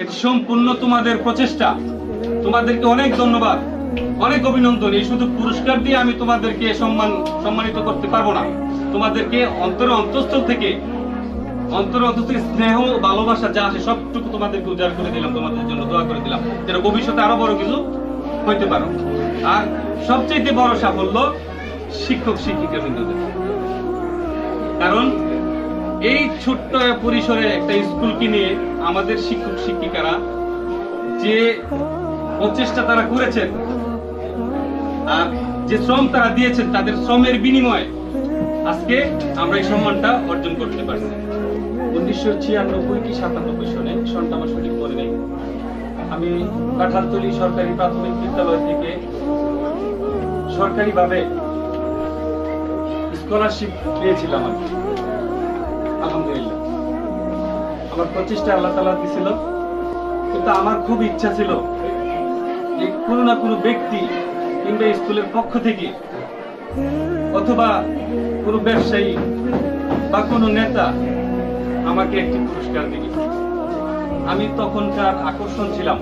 এটি সম্পূর্ণ তোমাদের প্রচেষ্টা। তোমাদেরকে অনেক ধন্যবাদ, অনেক অভিনন্দন। এই শুধু পুরস্কার দিয়ে আমি তোমাদেরকে সম্মানিত করতে পারবো না। তোমাদেরকে অন্তঃস্থল থেকে স্নেহ ভালোবাসা যা আছে সবটুকু তোমাদেরকে উজাড় করে দিলাম, তোমাদের জন্য দোয়া করে দিলাম যেন ভবিষ্যতে আরো বড় কিছু হইতে পারো। আর সবচেয়ে বড় সাফল্য শিক্ষক শিক্ষিকা বৃন্দদের, কারণ এই ছোট্ট পরিসরে একটা স্কুলকে নিয়ে আমাদের শিক্ষক শিক্ষিকারা যে প্রচেষ্টা তারা করেছেন আর যে শ্রম তারা দিয়েছেন, তাদের শ্রমের বিনিময়ে আজকে আমরা এই সম্মানটা অর্জন করতে পারছি। 1996 কি 97 সনে, সনটা আমার সঠিক মনে নেই, আমি কাঁঠালতলী সরকারি প্রাথমিক বিদ্যালয় থেকে সরকারিভাবে স্কলারশিপ পেয়েছিলাম। আলহামদুলিল্লাহ আমার প্রচেষ্টা আল্লাহ তাআলা দিয়েছিল, কিন্তু আমার খুব ইচ্ছা ছিল যে কোনো না কোনো ব্যক্তি কিংবা স্কুলের পক্ষ থেকে অথবা কোনো ব্যবসায়ী বা কোনো নেতা আমাকে একটি পুরস্কার দিবে। আমি তখনকার আকর্ষণ ছিলাম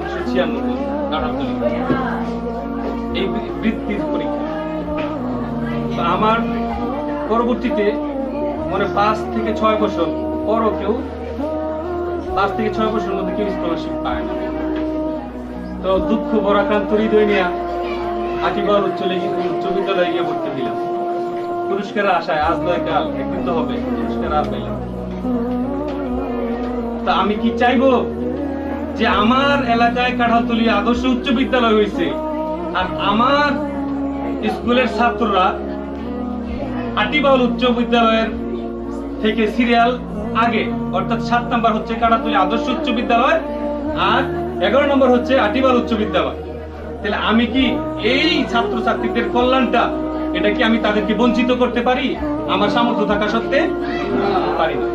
1996 কাঁঠালতলী এই বৃত্তির পরীক্ষা। আমার পরবর্তীতে মানে 5 থেকে 6 বছর পরও কেউ 5 থেকে 6 বছরের মধ্যে কেউ স্কলারশিপ পায় না। তো দুঃখ বরাক্রান্ত হৃদয় নিয়ে আকিবার উচ্চ বিদ্যালয়ে গিয়ে ভর্তি দিলাম পুরস্কারের আশায়। আজ নয় কাল একদিন তো হবে, পুরস্কার আর পেলাম। তা আমি কি চাইবো যে আমার এলাকায় কাঁঠালতলী আদর্শ উচ্চ বিদ্যালয় হয়েছে আর আমার স্কুলের ছাত্ররা আটিবাউল উচ্চ বিদ্যালয়ের থেকে সিরিয়াল আগে, অর্থাৎ 7 নাম্বার হচ্ছে কাঁঠালতলী আদর্শ উচ্চ বিদ্যালয় আর 11 নম্বর হচ্ছে আটিবাউল উচ্চ বিদ্যালয়। তাহলে আমি কি এই ছাত্রছাত্রীদের কল্যাণটা এটা কি আমি তাদেরকে বঞ্চিত করতে পারি? আমার সামর্থ্য থাকা সত্ত্বে পারি না।